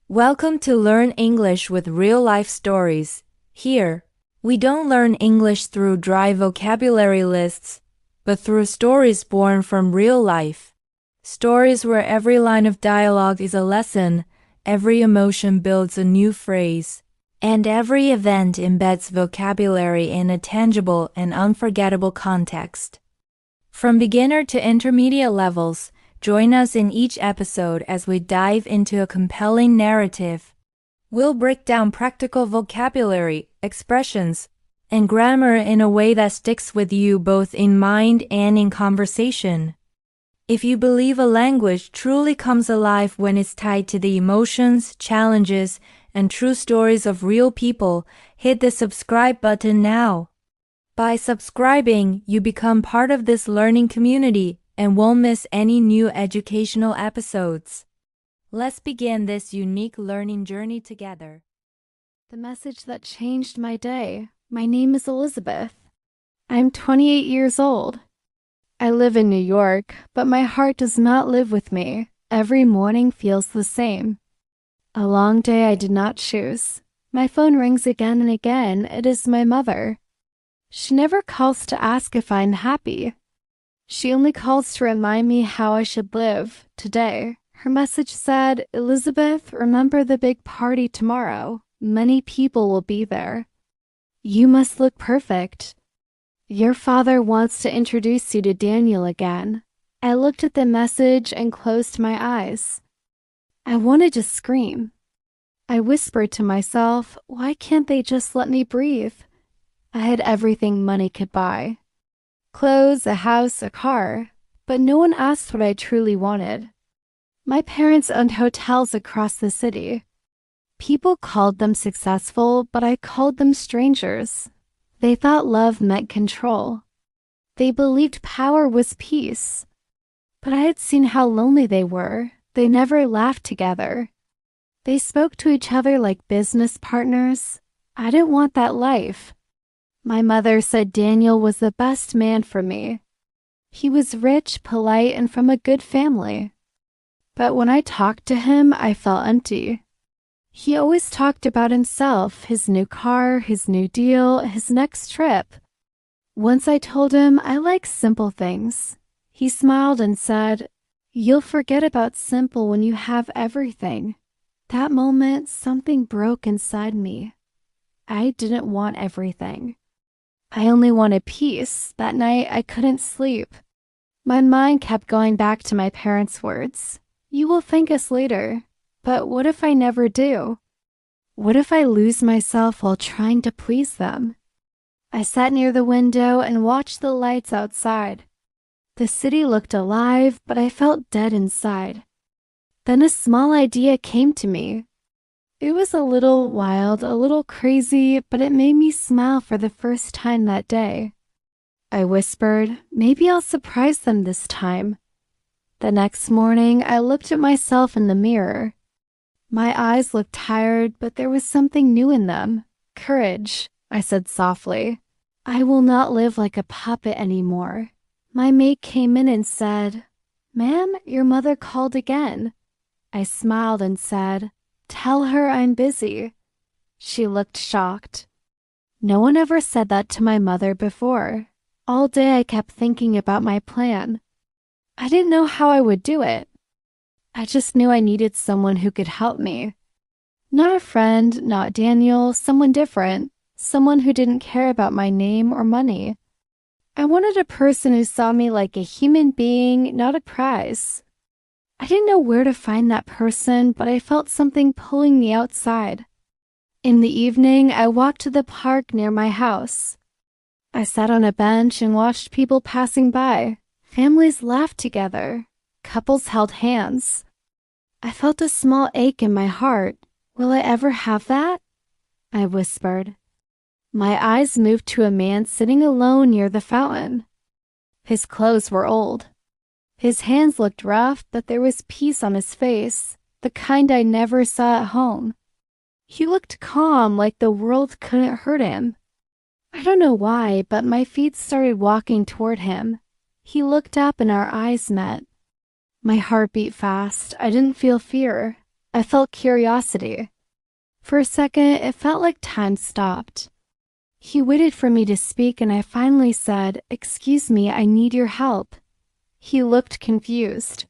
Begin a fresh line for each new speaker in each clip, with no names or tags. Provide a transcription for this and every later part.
Welcome to Learn English with Real-Life Stories. Here, we don't learn English through dry vocabulary lists, but through stories born from real life. Stories where every line of dialogue is a lesson, every emotion builds a new phrase, and every event embeds vocabulary in a tangible and unforgettable context. From beginner to intermediate levels, join us in each episode as we dive into a compelling narrative. We'll break down practical vocabulary, expressions, and grammar in a way that sticks with you both in mind and in conversation. If you believe a language truly comes alive when it's tied to the emotions, challenges, and true stories of real people, hit the subscribe button now. By subscribing, you become part of this learning community and won't miss any new educational episodes. Let's begin this unique learning journey together.
The message that changed my day. My name is Elizabeth. I'm 28 years old. I live in New York, but my heart does not live with me. Every morning feels the same. A long day I did not choose. My phone rings again and again. It is my mother. She never calls to ask if I'm happy. She only calls to remind me how I should live today. Her message said, "Elizabeth, remember the big party tomorrow. Many people will be there. You must look perfect. Your father wants to introduce you to Daniel again." I looked at the message and closed my eyes. I wanted to scream. I whispered to myself, why can't they just let me breathe? I had everything money could buy. Clothes, a house, a car, but no one asked what I truly wanted. My parents owned hotels across the city. People called them successful, but I called them strangers. They thought love meant control. They believed power was peace. But I had seen how lonely they were. They never laughed together. They spoke to each other like business partners. I didn't want that life. My mother said Daniel was the best man for me. He was rich, polite, and from a good family. But when I talked to him, I felt empty. He always talked about himself, his new car, his new deal, his next trip. Once I told him I like simple things. He smiled and said, "You'll forget about simple when you have everything." That moment, something broke inside me. I didn't want everything. I only wanted peace. That night, I couldn't sleep. My mind kept going back to my parents' words. You will thank us later. But what if I never do? What if I lose myself while trying to please them? I sat near the window and watched the lights outside. The city looked alive, but I felt dead inside. Then a small idea came to me. It was a little wild, a little crazy, but it made me smile for the first time that day. I whispered, maybe I'll surprise them this time. The next morning, I looked at myself in the mirror. My eyes looked tired, but there was something new in them. Courage, I said softly. I will not live like a puppet anymore. My maid came in and said, "Ma'am, your mother called again." I smiled and said, "Tell her I'm busy." She looked shocked. No one ever said that to my mother before. All day I kept thinking about my plan. I didn't know how I would do it. I just knew I needed someone who could help me. Not a friend, not Daniel, someone different, someone who didn't care about my name or money. I wanted a person who saw me like a human being, not a prize. I didn't know where to find that person, but I felt something pulling me outside. In the evening, I walked to the park near my house. I sat on a bench and watched people passing by. Families laughed together. Couples held hands. I felt a small ache in my heart. Will I ever have that? I whispered. My eyes moved to a man sitting alone near the fountain. His clothes were old. His hands looked rough, but there was peace on his face, the kind I never saw at home. He looked calm, like the world couldn't hurt him. I don't know why, but my feet started walking toward him. He looked up and our eyes met. My heart beat fast. I didn't feel fear. I felt curiosity. For a second, it felt like time stopped. He waited for me to speak and I finally said, "Excuse me, I need your help." He looked confused.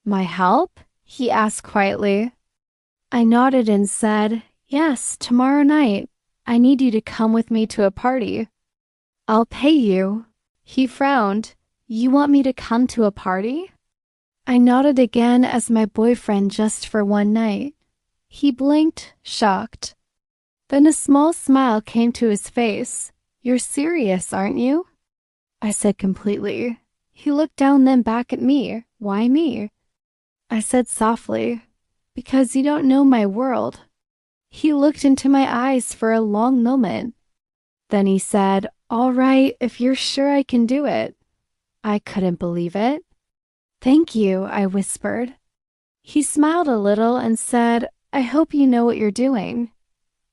"My help?" he asked quietly. I nodded and said, "Yes, tomorrow night. I need you to come with me to a party." "I'll pay you." He frowned. "You want me to come to a party?" I nodded again as my boyfriend just for one night. He blinked, shocked. Then a small smile came to his face. "You're serious, aren't you?" I said completely. He looked down then back at me. "Why me?" I said softly, "Because you don't know my world." He looked into my eyes for a long moment. Then he said, "All right, if you're sure I can do it." I couldn't believe it. "Thank you," I whispered. He smiled a little and said, "I hope you know what you're doing."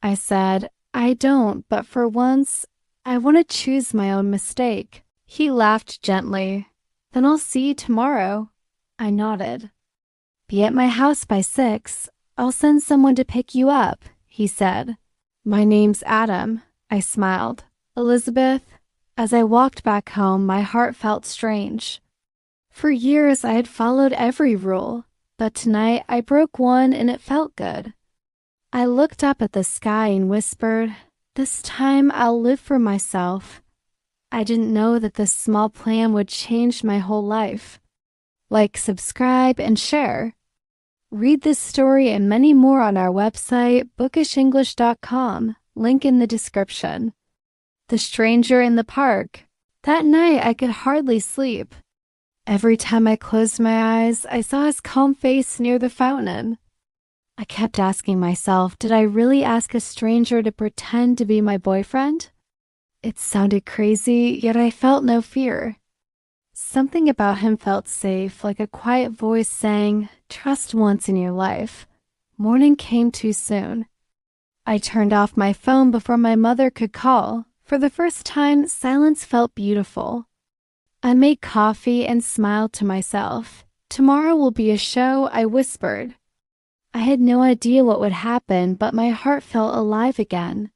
I said, "I don't, but for once, I want to choose my own mistake." He laughed gently. "Then I'll see you tomorrow." I nodded. "Be at my house by 6. I'll send someone to pick you up," he said. "My name's Adam." I smiled. "Elizabeth." As I walked back home, my heart felt strange. For years, I had followed every rule, but tonight I broke one and it felt good. I looked up at the sky and whispered, "This time I'll live for myself." I didn't know that this small plan would change my whole life. Like, subscribe, and share. Read this story and many more on our website, bookishenglish.com, link in the description. The Stranger in the Park. That night I could hardly sleep. Every time I closed my eyes, I saw his calm face near the fountain. I kept asking myself, did I really ask a stranger to pretend to be my boyfriend? It sounded crazy, yet I felt no fear. Something about him felt safe, like a quiet voice saying, "Trust once in your life." Morning came too soon. I turned off my phone before my mother could call. For the first time, silence felt beautiful. I made coffee and smiled to myself. "Tomorrow will be a show," I whispered. I had no idea what would happen, but my heart felt alive again.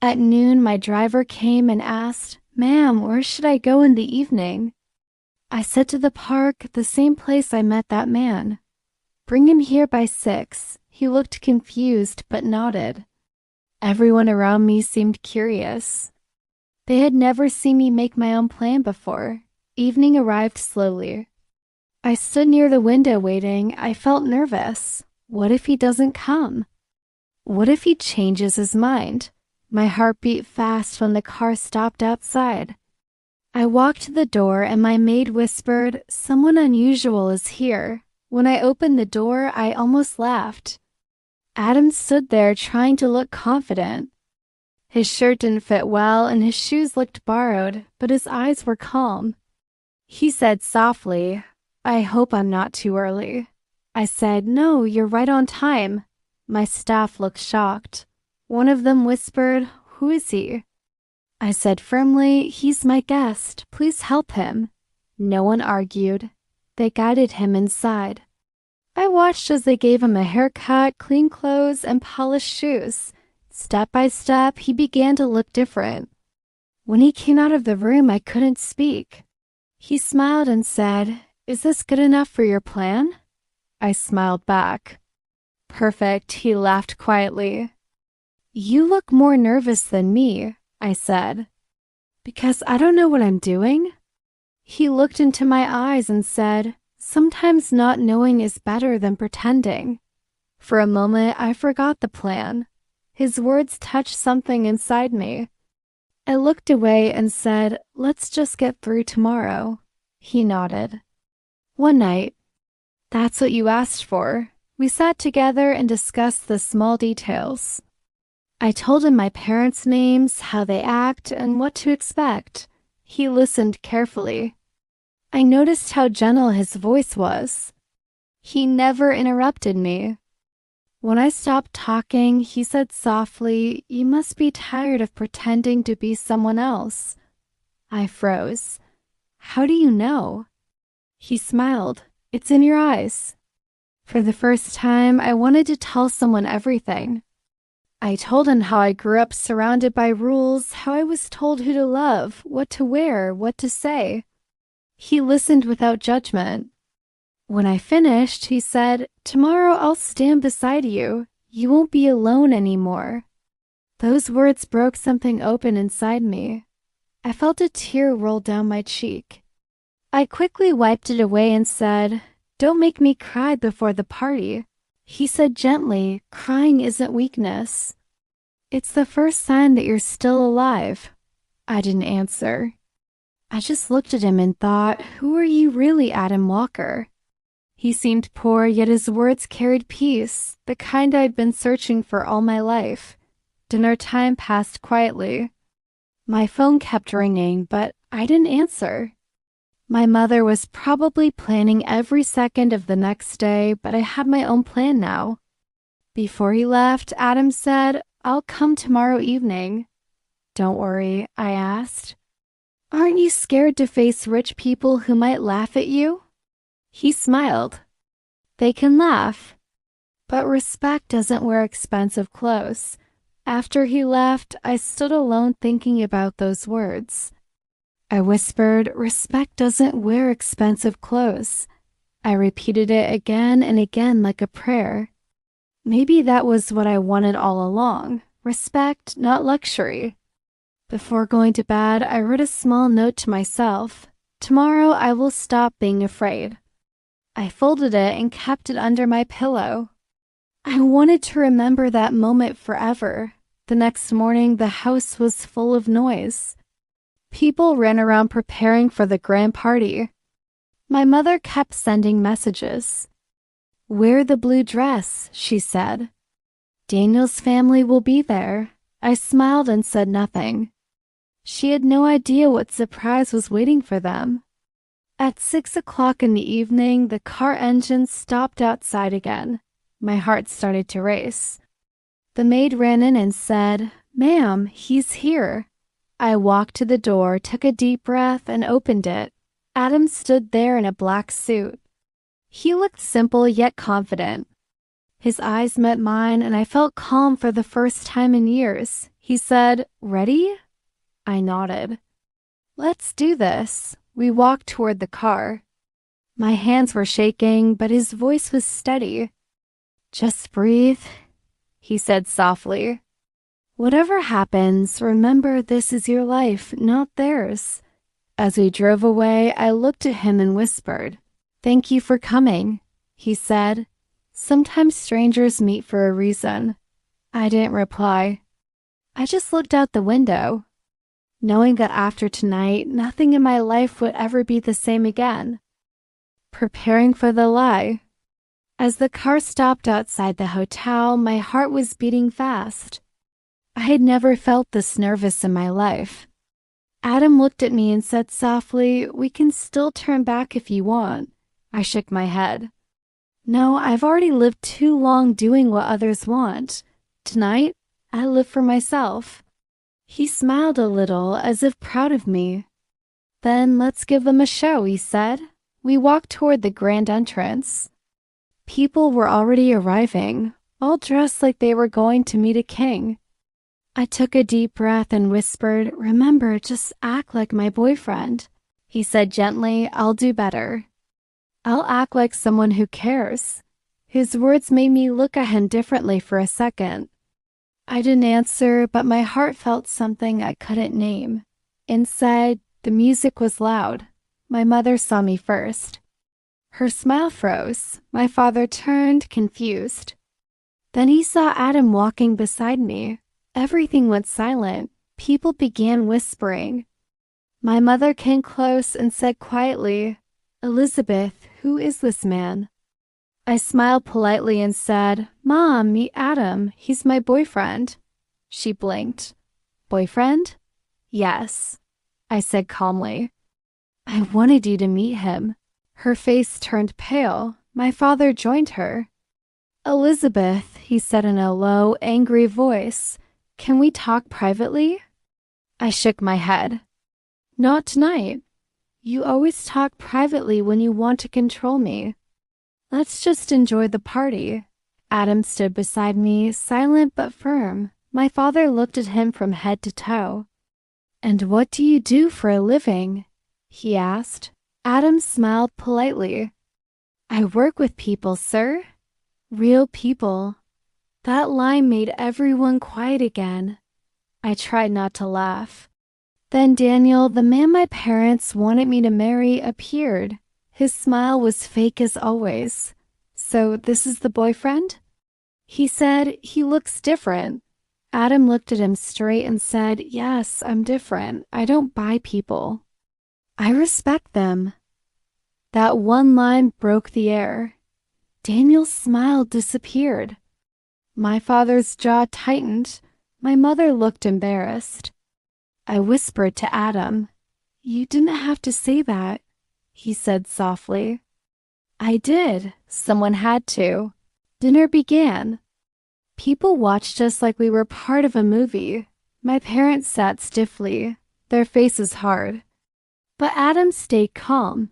At noon, my driver came and asked, "Ma'am, where should I go in the evening?" I said to the park, the same place I met that man. "Bring him here by 6. He looked confused, but nodded. Everyone around me seemed curious. They had never seen me make my own plan before. Evening arrived slowly. I stood near the window waiting. I felt nervous. What if he doesn't come? What if he changes his mind? My heart beat fast when the car stopped outside. I walked to the door and my maid whispered, "Someone unusual is here." When I opened the door, I almost laughed. Adam stood there trying to look confident. His shirt didn't fit well and his shoes looked borrowed, but his eyes were calm. He said softly, "I hope I'm not too early." I said, "No, you're right on time." My staff looked shocked. One of them whispered, "Who is he?" I said firmly, "He's my guest. Please help him." No one argued. They guided him inside. I watched as they gave him a haircut, clean clothes, and polished shoes. Step by step, he began to look different. When he came out of the room, I couldn't speak. He smiled and said, "Is this good enough for your plan?" I smiled back. "Perfect," he laughed quietly. "You look more nervous than me," I said. "Because I don't know what I'm doing?" He looked into my eyes and said, "Sometimes not knowing is better than pretending." For a moment, I forgot the plan. His words touched something inside me. I looked away and said, "Let's just get through tomorrow." He nodded. One night. That's what you asked for. We sat together and discussed the small details. I told him my parents' names, how they act, and what to expect. He listened carefully. I noticed how gentle his voice was. He never interrupted me. When I stopped talking, he said softly, "You must be tired of pretending to be someone else." I froze. "How do you know?" He smiled. "It's in your eyes." For the first time, I wanted to tell someone everything. I told him how I grew up surrounded by rules, how I was told who to love, what to wear, what to say. He listened without judgment. When I finished, he said, "Tomorrow I'll stand beside you. You won't be alone anymore." Those words broke something open inside me. I felt a tear roll down my cheek. I quickly wiped it away and said, "Don't make me cry before the party." He said gently, "Crying isn't weakness. It's the first sign that you're still alive." I didn't answer. I just looked at him and thought, who are you really, Adam Walker? He seemed poor, yet his words carried peace, the kind I'd been searching for all my life. Dinner time passed quietly. My phone kept ringing, but I didn't answer. My mother was probably planning every second of the next day, but I had my own plan now. Before he left, Adam said, "I'll come tomorrow evening." "Don't worry," I asked. "Aren't you scared to face rich people who might laugh at you?" He smiled. "They can laugh, but respect doesn't wear expensive clothes." After he left, I stood alone thinking about those words. I whispered, "Respect doesn't wear expensive clothes." I repeated it again and again like a prayer. Maybe that was what I wanted all along. Respect, not luxury. Before going to bed, I wrote a small note to myself. Tomorrow I will stop being afraid. I folded it and kept it under my pillow. I wanted to remember that moment forever. The next morning, the house was full of noise. People ran around preparing for the grand party. My mother kept sending messages. "Wear the blue dress," she said. "Daniel's family will be there." I smiled and said nothing. She had no idea what surprise was waiting for them. At 6 o'clock in the evening, the car engine stopped outside again. My heart started to race. The maid ran in and said, "Ma'am, he's here." I walked to the door, took a deep breath, and opened it. Adam stood there in a black suit. He looked simple yet confident. His eyes met mine, and I felt calm for the first time in years. He said, "Ready?" I nodded. "Let's do this." We walked toward the car. My hands were shaking, but his voice was steady. "Just breathe," he said softly. "Whatever happens, remember this is your life, not theirs." As we drove away, I looked at him and whispered, "Thank you for coming," he said. "Sometimes strangers meet for a reason." I didn't reply. I just looked out the window, knowing that after tonight, nothing in my life would ever be the same again. Preparing for the lie. As the car stopped outside the hotel, my heart was beating fast. I had never felt this nervous in my life. Adam looked at me and said softly, "We can still turn back if you want." I shook my head. "No, I've already lived too long doing what others want. Tonight, I live for myself." He smiled a little, as if proud of me. "Then let's give them a show," he said. We walked toward the grand entrance. People were already arriving, all dressed like they were going to meet a king. I took a deep breath and whispered, "Remember, just act like my boyfriend." He said gently, "I'll do better. I'll act like someone who cares." His words made me look at him differently for a second. I didn't answer, but my heart felt something I couldn't name. Inside, the music was loud. My mother saw me first. Her smile froze. My father turned, confused. Then he saw Adam walking beside me. Everything went silent. People began whispering. My mother came close and said quietly, "Elizabeth, who is this man?" I smiled politely and said, "Mom, meet Adam. He's my boyfriend." She blinked. "Boyfriend?" "Yes," I said calmly. "I wanted you to meet him." Her face turned pale. My father joined her. "Elizabeth," he said in a low, angry voice, "can we talk privately?" I shook my head. "Not tonight. You always talk privately when you want to control me." Let's just enjoy the party. Adam stood beside me, silent but firm. My father looked at him from head to toe. And what do you do for a living? He asked. Adam smiled politely. I work with people, sir. Real people. That line made everyone quiet again. I tried not to laugh. Then Daniel, the man my parents wanted me to marry, appeared. His smile was fake as always. So this is the boyfriend? He said, he looks different. Adam looked at him straight and said, yes, I'm different. I don't buy people. I respect them. That one line broke the air. Daniel's smile disappeared. My father's jaw tightened. My mother looked embarrassed. I whispered to Adam, you didn't have to say that, he said softly. I did. Someone had to. Dinner began. People watched us like we were part of a movie. My parents sat stiffly, their faces hard. But Adam stayed calm.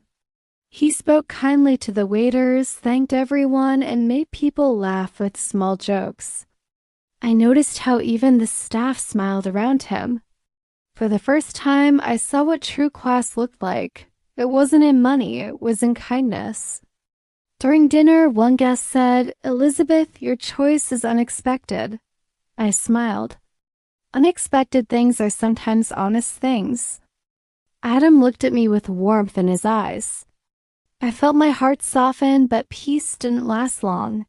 He spoke kindly to the waiters, thanked everyone, and made people laugh with small jokes. I noticed how even the staff smiled around him. For the first time, I saw what true class looked like. It wasn't in money, it was in kindness. During dinner, one guest said, Elizabeth, your choice is unexpected. I smiled. Unexpected things are sometimes honest things. Adam looked at me with warmth in his eyes. I felt my heart soften, but peace didn't last long.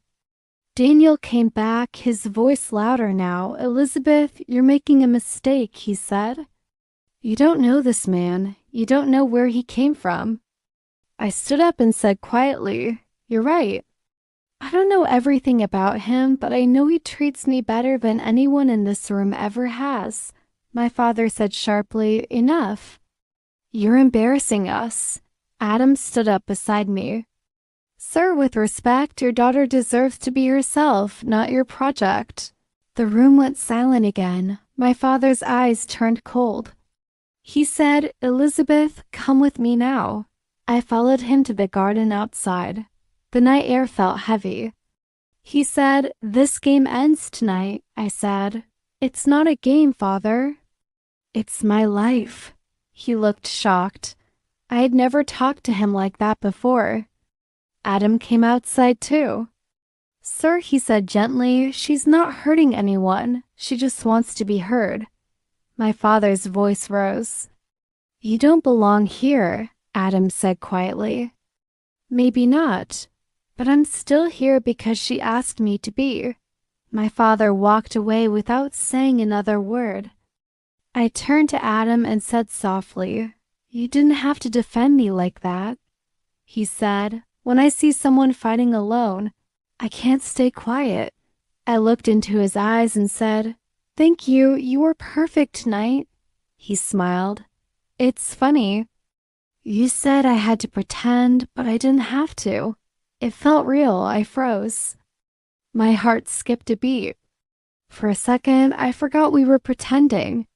Daniel came back, his voice louder now. Elizabeth, you're making a mistake, he said. You don't know this man. You don't know where he came from. I stood up and said quietly, you're right. I don't know everything about him, but I know he treats me better than anyone in this room ever has. My father said sharply, enough. You're embarrassing us. Adam stood up beside me. Sir, with respect, your daughter deserves to be herself, not your project. The room went silent again. My father's eyes turned cold. He said, Elizabeth, come with me now. I followed him to the garden outside. The night air felt heavy. He said, this game ends tonight, I said. It's not a game, Father. It's my life. He looked shocked. I had never talked to him like that before. Adam came outside too. Sir, he said gently, she's not hurting anyone. She just wants to be heard. My father's voice rose. You don't belong here, Adam said quietly. Maybe not, but I'm still here because she asked me to be. My father walked away without saying another word. I turned to Adam and said softly, you didn't have to defend me like that. He said, when I see someone fighting alone, I can't stay quiet. I looked into his eyes and said, thank you, you were perfect tonight. He smiled. It's funny. You said I had to pretend, but I didn't have to. It felt real. I froze. My heart skipped a beat. For a second, I forgot we were pretending.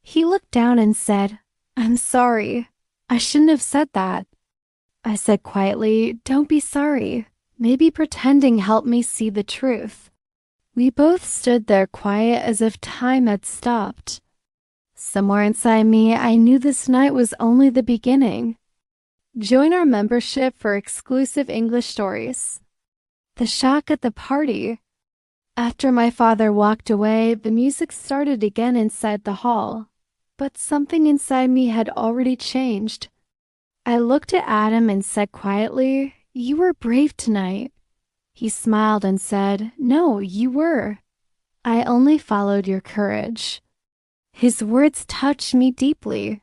He looked down and said, I'm sorry. I shouldn't have said that. I said quietly, don't be sorry. Maybe pretending helped me see the truth. We both stood there quiet as if time had stopped. Somewhere inside me, I knew this night was only the beginning. Join our membership for exclusive English stories. The shock at the party. After my father walked away, the music started again inside the hall. But something inside me had already changed. I looked at Adam and said quietly, you were brave tonight. He smiled and said, no, you were. I only followed your courage. His words touched me deeply.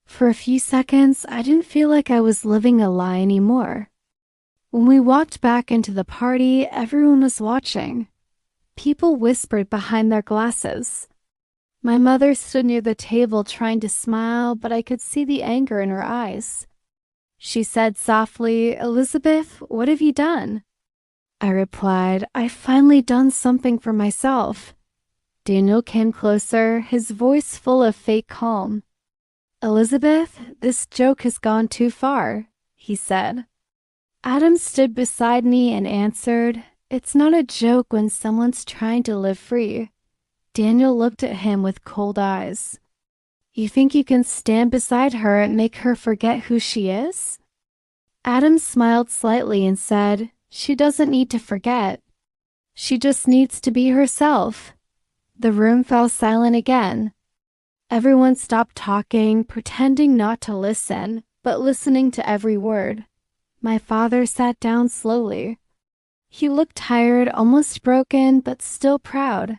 For a few seconds, I didn't feel like I was living a lie anymore. When we walked back into the party, everyone was watching. People whispered behind their glasses. My mother stood near the table trying to smile, but I could see the anger in her eyes. She said softly, Elizabeth, what have you done? I replied, I've finally done something for myself. Daniel came closer, his voice full of fake calm. Elizabeth, this joke has gone too far, he said. Adam stood beside me and answered, "It's not a joke when someone's trying to live free." Daniel looked at him with cold eyes. "You think you can stand beside her and make her forget who she is?" Adam smiled slightly and said, "She doesn't need to forget. She just needs to be herself." The room fell silent again. Everyone stopped talking, pretending not to listen, but listening to every word. My father sat down slowly. He looked tired, almost broken, but still proud.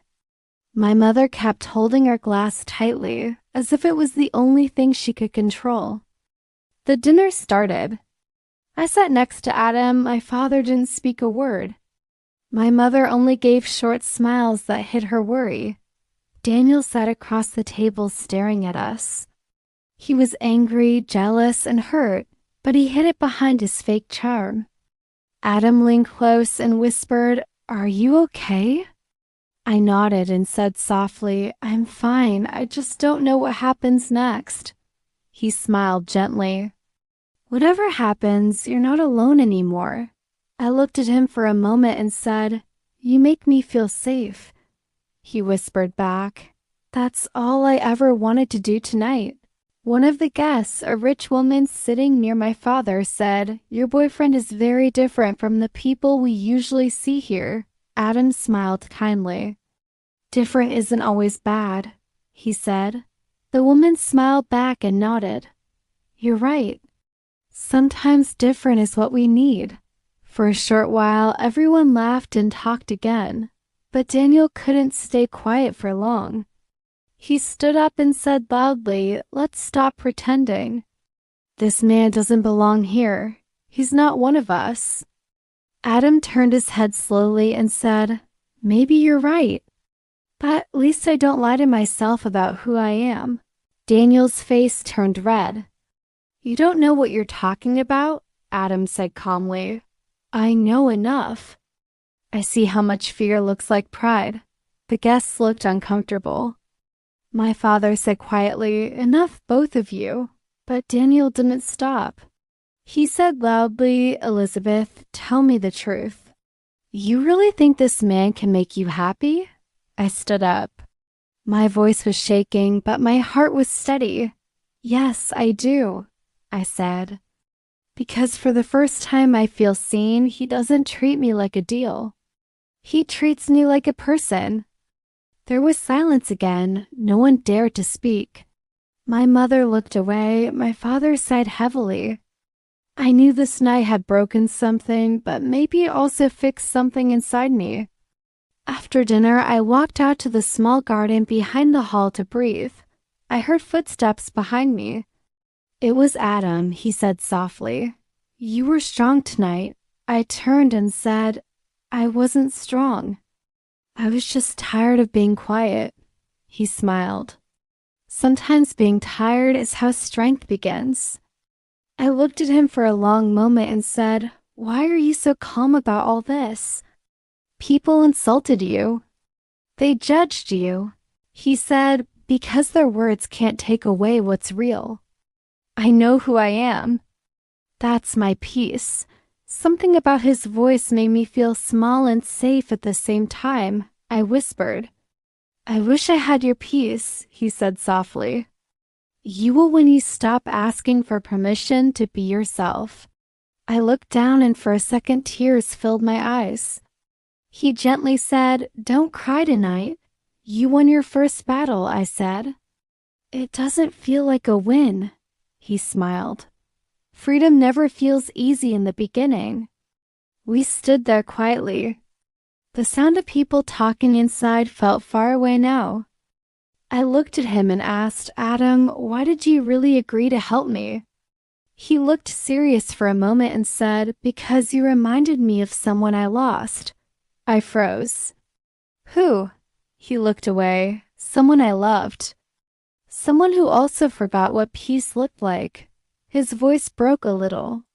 My mother kept holding our glass tightly, as if it was the only thing she could control. The dinner started. I sat next to Adam. My father didn't speak a word. My mother only gave short smiles that hid her worry. Daniel sat across the table staring at us. He was angry, jealous, and hurt, but he hid it behind his fake charm. Adam leaned close and whispered, "Are you okay?" I nodded and said softly, "I'm fine. I just don't know what happens next." He smiled gently. "Whatever happens, you're not alone anymore." I looked at him for a moment and said, "You make me feel safe." He whispered back, "That's all I ever wanted to do tonight." One of the guests, a rich woman sitting near my father, said, "Your boyfriend is very different from the people we usually see here." Adam smiled kindly. "Different isn't always bad," he said. The woman smiled back and nodded. "You're right. Sometimes different is what we need." For a short while, everyone laughed and talked again, but Daniel couldn't stay quiet for long. He stood up and said loudly, "Let's stop pretending. This man doesn't belong here. He's not one of us." Adam turned his head slowly and said, "Maybe you're right. But at least I don't lie to myself about who I am." Daniel's face turned red. "You don't know what you're talking about," Adam said calmly. "I know enough." I see how much fear looks like pride. The guests looked uncomfortable. My father said quietly, "Enough, both of you." But Daniel didn't stop. He said loudly, "Elizabeth, tell me the truth. You really think this man can make you happy?" I stood up. My voice was shaking, but my heart was steady. "Yes, I do," I said. "Because for the first time I feel seen, he doesn't treat me like a deal. He treats me like a person." There was silence again. No one dared to speak. My mother looked away. My father sighed heavily. I knew this night had broken something, but maybe it also fixed something inside me. After dinner, I walked out to the small garden behind the hall to breathe. I heard footsteps behind me. It was Adam, he said softly. "You were strong tonight." I turned and said, "I wasn't strong. I was just tired of being quiet." He smiled. "Sometimes being tired is how strength begins." I looked at him for a long moment and said, "Why are you so calm about all this?" "People insulted you. They judged you." He said, "Because their words can't take away what's real. I know who I am." That's my peace. Something about his voice made me feel small and safe at the same time. I whispered, "I wish I had your peace," he said softly. "You will when you stop asking for permission to be yourself." I looked down and for a second tears filled my eyes. He gently said, "Don't cry tonight. You won your first battle," I said. "It doesn't feel like a win," he smiled. "Freedom never feels easy in the beginning." We stood there quietly. The sound of people talking inside felt far away now. I looked at him and asked, "Adam, why did you really agree to help me?" He looked serious for a moment and said, "Because you reminded me of someone I lost." I froze. "Who?" He looked away. "Someone I loved. Someone who also forgot what peace looked like." His voice broke a little.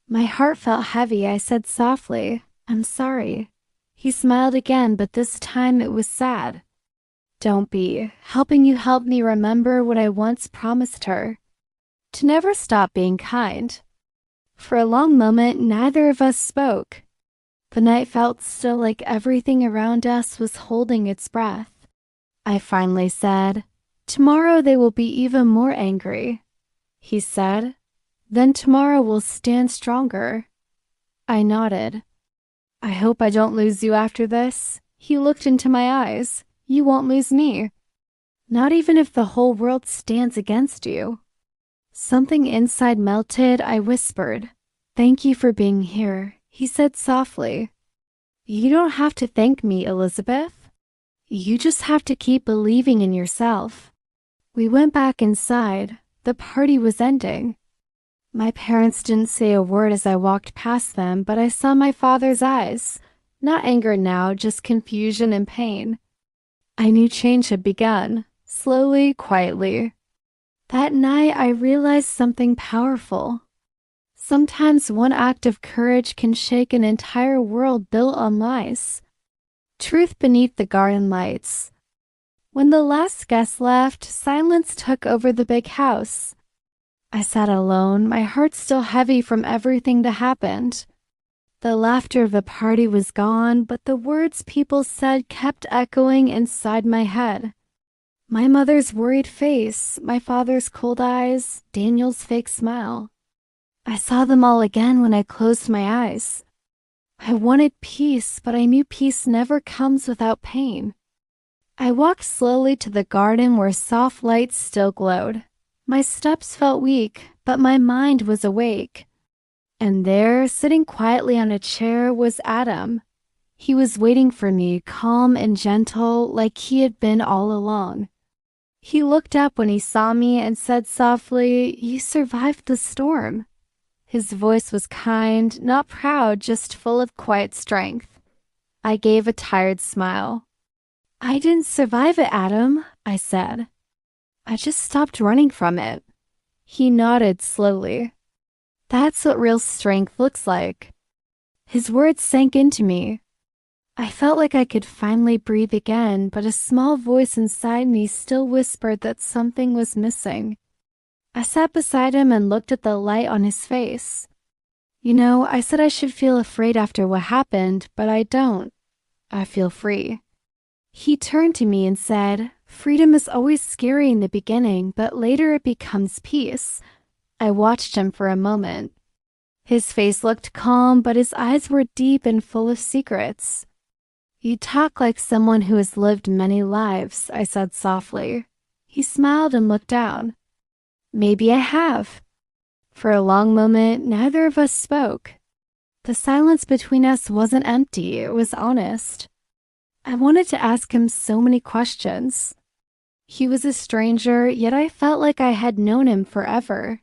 My heart felt heavy. I said softly, "I'm sorry." He smiled again, but this time it was sad. "Don't be. Helping you helped me remember what I once promised her. To never stop being kind." For a long moment, neither of us spoke. The night felt still, like everything around us was holding its breath. I finally said, "Tomorrow they will be even more angry." He said, "Then tomorrow will stand stronger." I nodded. "I hope I don't lose you after this." He looked into my eyes. "You won't lose me. Not even if the whole world stands against you." Something inside melted. I whispered, "Thank you for being here." He said softly, "You don't have to thank me, Elizabeth. You just have to keep believing in yourself." We went back inside. The party was ending. My parents didn't say a word as I walked past them, but I saw my father's eyes. Not anger now, just confusion and pain. I knew change had begun, slowly, quietly. That night, I realized something powerful. Sometimes one act of courage can shake an entire world built on lies. Truth beneath the garden lights. When the last guest left, silence took over the big house. I sat alone, my heart still heavy from everything that happened. The laughter of the party was gone, but the words people said kept echoing inside my head. My mother's worried face, my father's cold eyes, Daniel's fake smile. I saw them all again when I closed my eyes. I wanted peace, but I knew peace never comes without pain. I walked slowly to the garden where soft lights still glowed. My steps felt weak, but my mind was awake. And there, sitting quietly on a chair, was Adam. He was waiting for me, calm and gentle, like he had been all along. He looked up when he saw me and said softly, "You survived the storm." His voice was kind, not proud, just full of quiet strength. I gave a tired smile. "I didn't survive it, Adam," I said. "I just stopped running from it." He nodded slowly. "That's what real strength looks like." His words sank into me. I felt like I could finally breathe again, but a small voice inside me still whispered that something was missing. I sat beside him and looked at the light on his face. "You know, I said I should feel afraid after what happened, but I don't. I feel free." He turned to me and said, "Freedom is always scary in the beginning, but later it becomes peace." I watched him for a moment. His face looked calm, but his eyes were deep and full of secrets. "You talk like someone who has lived many lives," I said softly. He smiled and looked down. "Maybe I have." For a long moment, neither of us spoke. The silence between us wasn't empty, it was honest. I wanted to ask him so many questions. He was a stranger, yet I felt like I had known him forever.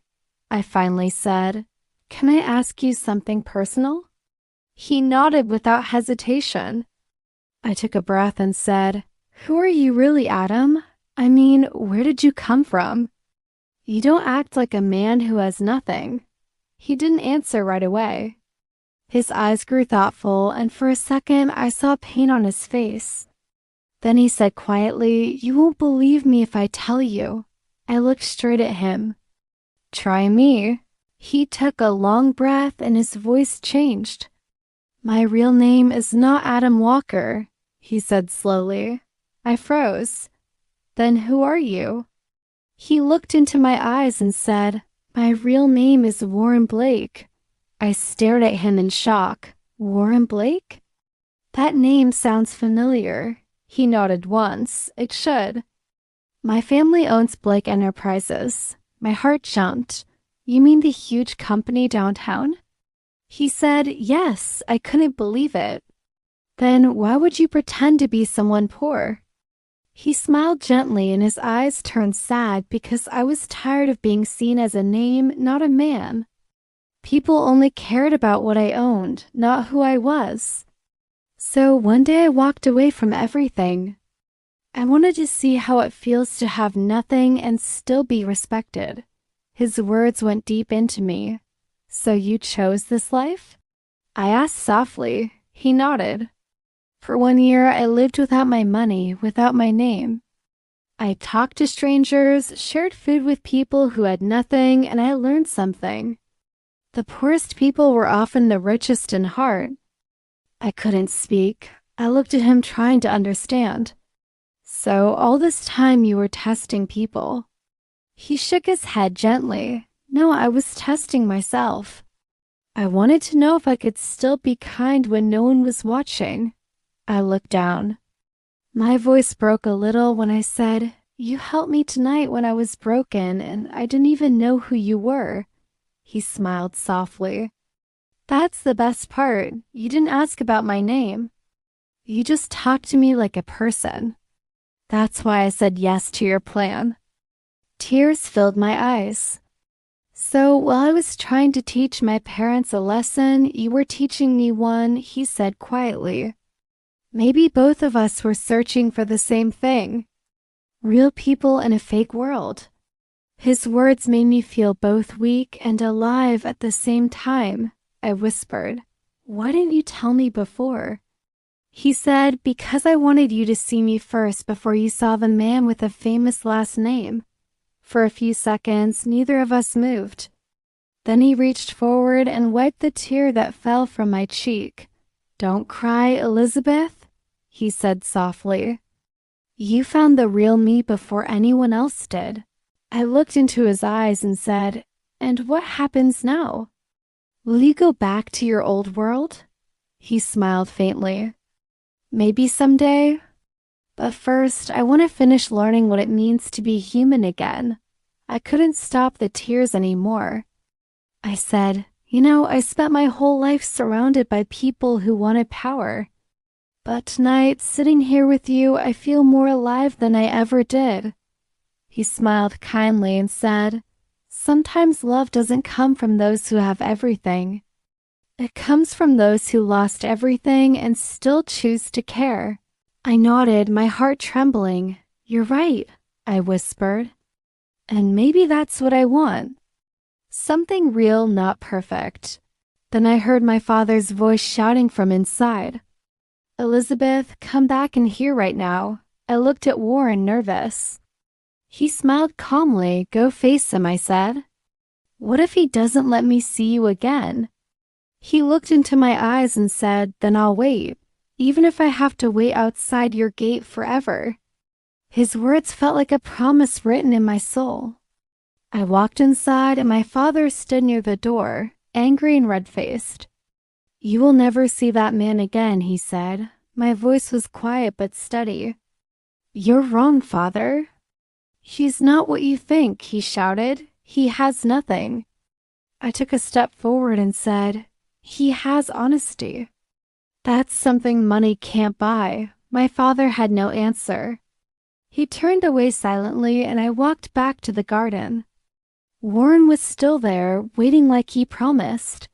I finally said, "Can I ask you something personal?" He nodded without hesitation. I took a breath and said, "Who are you really, Adam? I mean, where did you come from? You don't act like a man who has nothing." He didn't answer right away. His eyes grew thoughtful, and for a second I saw pain on his face. Then he said quietly, "You won't believe me if I tell you." I looked straight at him. "Try me." He took a long breath and his voice changed. "My real name is not Adam Walker," he said slowly. I froze. "Then who are you?" He looked into my eyes and said, "My real name is Warren Blake." I stared at him in shock. "Warren Blake? That name sounds familiar." He nodded once. "It should." "My family owns Blake Enterprises." My heart jumped. "You mean the huge company downtown?" He said, "Yes." I couldn't believe it. "Then why would you pretend to be someone poor?" He smiled gently and his eyes turned sad because I was tired of being seen as a name, not a man. People only cared about what I owned, not who I was. So one day I walked away from everything. I wanted to see how it feels to have nothing and still be respected. His words went deep into me. "So you chose this life?" I asked softly. He nodded. "For 1 year, I lived without my money, without my name. I talked to strangers, shared food with people who had nothing, and I learned something. The poorest people were often the richest in heart. I couldn't speak. I looked at him trying to understand. So all this time you were testing people. He shook his head gently. No, I was testing myself. I wanted to know if I could still be kind when no one was watching. I looked down. My voice broke a little when I said, "You helped me tonight when I was broken and I didn't even know who you were." He smiled softly. "That's the best part. You didn't ask about my name. You just talked to me like a person. That's why I said yes to your plan." Tears filled my eyes. "So while I was trying to teach my parents a lesson, you were teaching me one," he said quietly. "Maybe both of us were searching for the same thing. Real people in a fake world." His words made me feel both weak and alive at the same time. I whispered, "Why didn't you tell me before?" He said, "Because I wanted you to see me first before you saw the man with a famous last name." For a few seconds, neither of us moved. Then he reached forward and wiped the tear that fell from my cheek. "Don't cry, Elizabeth," he said softly. "You found the real me before anyone else did." I looked into his eyes and said, "And what happens now? Will you go back to your old world?" He smiled faintly. "Maybe someday. But first, I want to finish learning what it means to be human again." I couldn't stop the tears anymore. I said, I spent my whole life surrounded by people who wanted power. But tonight, sitting here with you, I feel more alive than I ever did." He smiled kindly and said, "Sometimes love doesn't come from those who have everything. It comes from those who lost everything and still choose to care." I nodded, my heart trembling. "You're right," I whispered. "And maybe that's what I want. Something real, not perfect." Then I heard my father's voice shouting from inside, "Elizabeth, come back in here right now." I looked at Warren, nervous. He smiled calmly. "Go face him," I said. "What if he doesn't let me see you again?" He looked into my eyes and said, "Then I'll wait, even if I have to wait outside your gate forever." His words felt like a promise written in my soul. I walked inside and my father stood near the door, angry and red-faced. "You will never see that man again," he said. My voice was quiet but steady. "You're wrong, Father." "He's not what you think," he shouted. "He has nothing." I took a step forward and said, "He has honesty." "That's something money can't buy." My father had no answer. He turned away silently and I walked back to the garden. Warren was still there, waiting like he promised.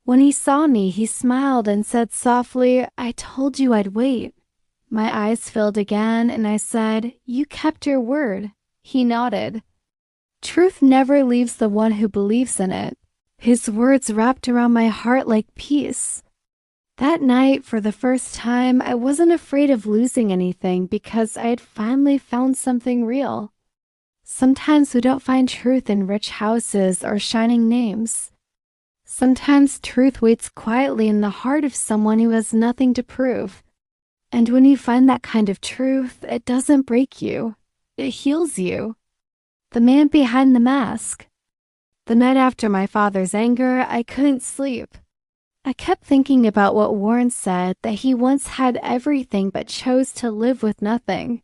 When he saw me, he smiled and said softly, "I told you I'd wait." My eyes filled again and I said, "You kept your word." He nodded. "Truth never leaves the one who believes in it." His words wrapped around my heart like peace. That night, for the first time, I wasn't afraid of losing anything because I had finally found something real. Sometimes we don't find truth in rich houses or shining names. Sometimes truth waits quietly in the heart of someone who has nothing to prove. And when you find that kind of truth, it doesn't break you. It heals you. The man behind the mask. The night after my father's anger, I couldn't sleep. I kept thinking about what Warren said, that he once had everything but chose to live with nothing.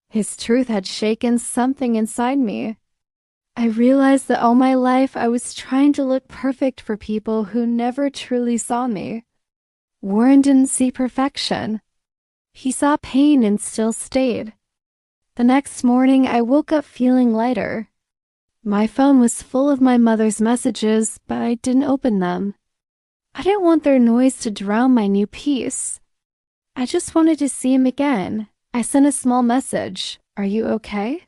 His truth had shaken something inside me. I realized that all my life I was trying to look perfect for people who never truly saw me. Warren didn't see perfection. He saw pain and still stayed. The next morning, I woke up feeling lighter. My phone was full of my mother's messages, but I didn't open them. I didn't want their noise to drown my new peace. I just wanted to see him again. I sent a small message, "Are you okay?"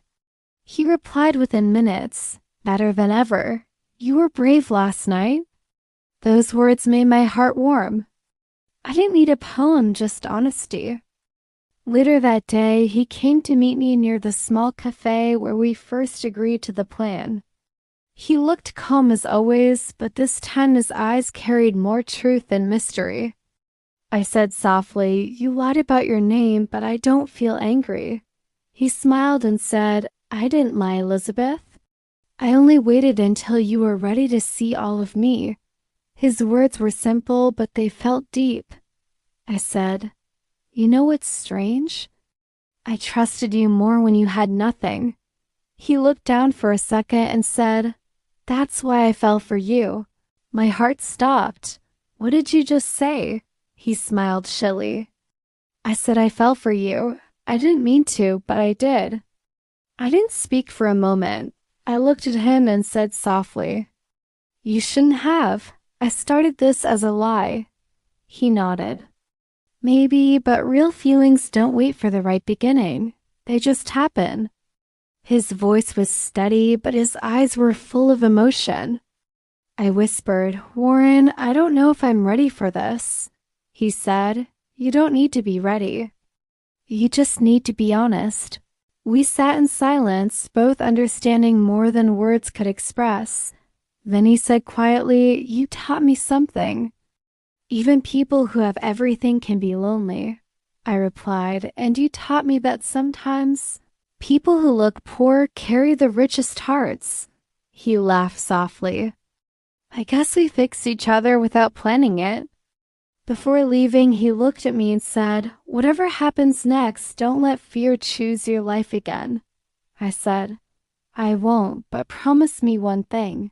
He replied within minutes, "Better than ever. You were brave last night." Those words made my heart warm. I didn't need a poem, just honesty. Later that day, he came to meet me near the small cafe where we first agreed to the plan. He looked calm as always, but this time his eyes carried more truth and mystery. I said softly, "You lied about your name, but I don't feel angry." He smiled and said, "I didn't lie, Elizabeth. I only waited until you were ready to see all of me." His words were simple, but they felt deep. I said, "You know what's strange? I trusted you more when you had nothing." He looked down for a second and said, "That's why I fell for you." My heart stopped. "What did you just say?" He smiled shilly. "I said I fell for you. I didn't mean to, but I did." I didn't speak for a moment. I looked at him and said softly, "You shouldn't have. I started this as a lie." He nodded. "Maybe, but real feelings don't wait for the right beginning. They just happen." His voice was steady, but his eyes were full of emotion. I whispered, "Warren, I don't know if I'm ready for this." He said, "You don't need to be ready. You just need to be honest." We sat in silence, both understanding more than words could express. Then he said quietly, "You taught me something. Even people who have everything can be lonely." I replied, "And you taught me that sometimes people who look poor carry the richest hearts." He laughed softly. "I guess we fixed each other without planning it." Before leaving, he looked at me and said, "Whatever happens next, don't let fear choose your life again." I said, "I won't, but promise me one thing.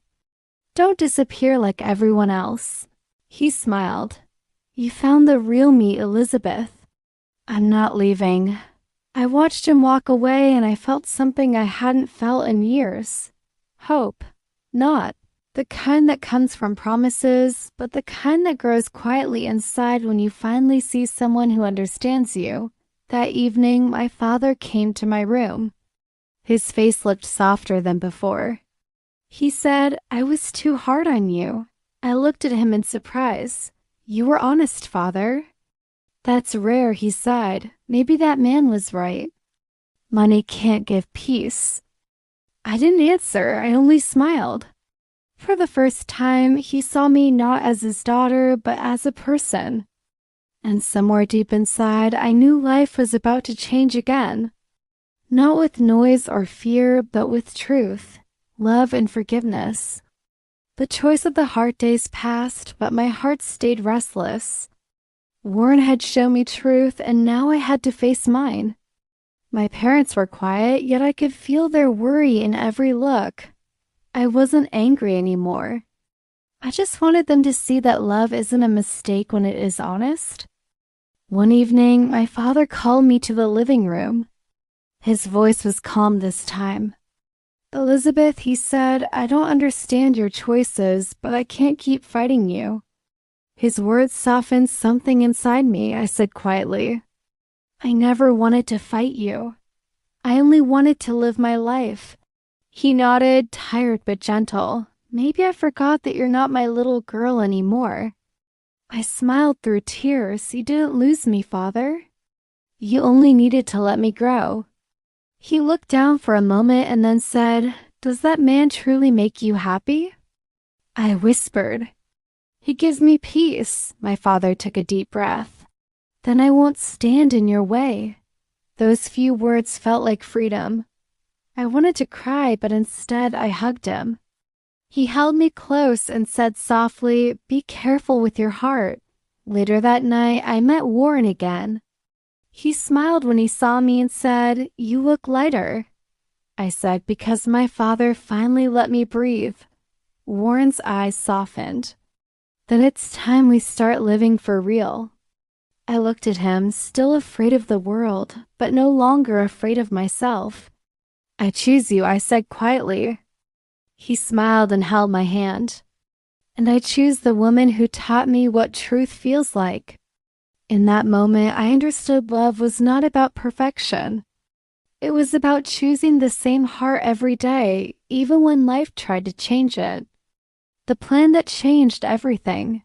Don't disappear like everyone else." He smiled. "You found the real me, Elizabeth." "I'm not leaving." I watched him walk away and I felt something I hadn't felt in years. Hope. Not the kind that comes from promises, but the kind that grows quietly inside when you finally see someone who understands you. That evening, my father came to my room. His face looked softer than before. He said, "I was too hard on you." I looked at him in surprise. "You were honest, Father." "That's rare," he sighed. "Maybe that man was right. Money can't give peace." I didn't answer. I only smiled. For the first time, he saw me not as his daughter, but as a person. And somewhere deep inside, I knew life was about to change again. Not with noise or fear, but with truth, love, and forgiveness. The choice of the hard days passed, but my heart stayed restless. Warren had shown me truth, and now I had to face mine. My parents were quiet, yet I could feel their worry in every look. I wasn't angry anymore. I just wanted them to see that love isn't a mistake when it is honest. One evening, my father called me to the living room. His voice was calm this time. "Elizabeth," he said, "I don't understand your choices, but I can't keep fighting you." His words softened something inside me. I said quietly, "I never wanted to fight you. I only wanted to live my life." He nodded, tired but gentle. "Maybe I forgot that you're not my little girl anymore." I smiled through tears. "You didn't lose me, Father. You only needed to let me grow." He looked down for a moment and then said, "Does that man truly make you happy?" I whispered, "He gives me peace." My father took a deep breath. "Then I won't stand in your way." Those few words felt like freedom. I wanted to cry, but instead I hugged him. He held me close and said softly, "Be careful with your heart." Later that night, I met Warren again. He smiled when he saw me and said, "You look lighter." I said, "Because my father finally let me breathe." Warren's eyes softened. "Then it's time we start living for real." I looked at him, still afraid of the world, but no longer afraid of myself. "I choose you," I said quietly. He smiled and held my hand. "And I choose the woman who taught me what truth feels like." In that moment, I understood love was not about perfection. It was about choosing the same heart every day, even when life tried to change it. The plan that changed everything.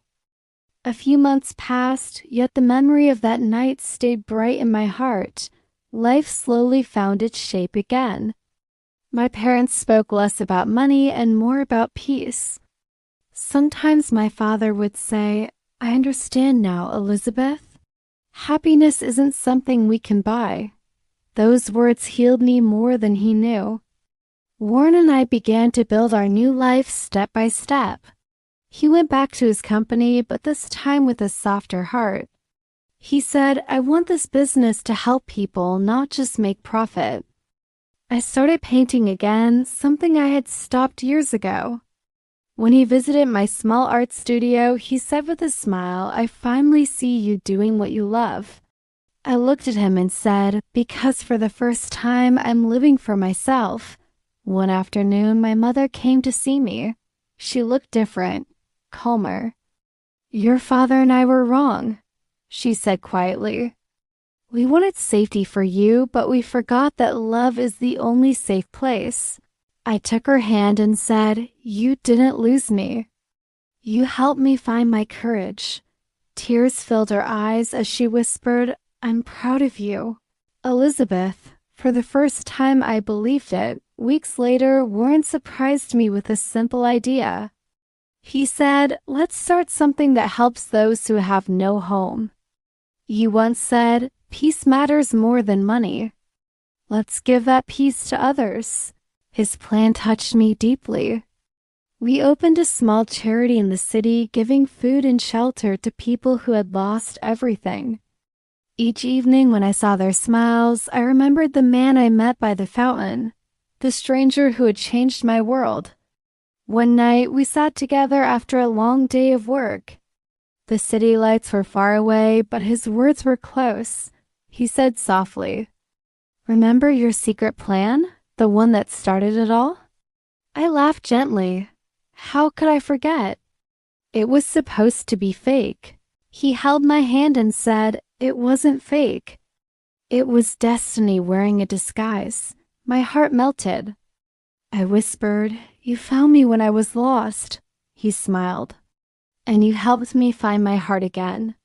A few months passed, yet the memory of that night stayed bright in my heart. Life slowly found its shape again. My parents spoke less about money and more about peace. Sometimes my father would say, "I understand now, Elizabeth. Happiness isn't something we can buy." Those words healed me more than he knew. Warren and I began to build our new life step by step. He went back to his company, but this time with a softer heart. He said, "I want this business to help people, not just make profit." I started painting again, something I had stopped years ago. When he visited my small art studio, he said with a smile, "I finally see you doing what you love." I looked at him and said, "Because for the first time, I'm living for myself." One afternoon, my mother came to see me. She looked different, calmer. "Your father and I were wrong," she said quietly. "We wanted safety for you, but we forgot that love is the only safe place." I took her hand and said, "You didn't lose me. You helped me find my courage." Tears filled her eyes as she whispered, "I'm proud of you." Elizabeth, for the first time I believed it. Weeks later, Warren surprised me with a simple idea. He said, "Let's start something that helps those who have no home. You once said, peace matters more than money. Let's give that peace to others." His plan touched me deeply. We opened a small charity in the city, giving food and shelter to people who had lost everything. Each evening when I saw their smiles, I remembered the man I met by the fountain, the stranger who had changed my world. One night, we sat together after a long day of work. The city lights were far away, but his words were close. He said softly, "Remember your secret plan? The one that started it all?" I laughed gently. How could I forget? It was supposed to be fake. He held my hand and said, "It wasn't fake. It was destiny wearing a disguise." My heart melted. I whispered, "You found me when I was lost." He smiled. "And you helped me find my heart again."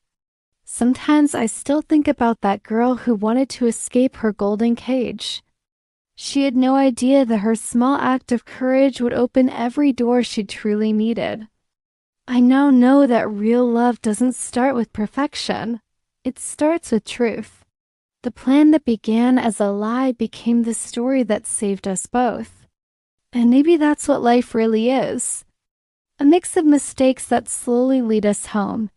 Sometimes I still think about that girl who wanted to escape her golden cage. She had no idea that her small act of courage would open every door she truly needed. I now know that real love doesn't start with perfection. It starts with truth. The plan that began as a lie became the story that saved us both. And maybe that's what life really is. A mix of mistakes that slowly lead us home,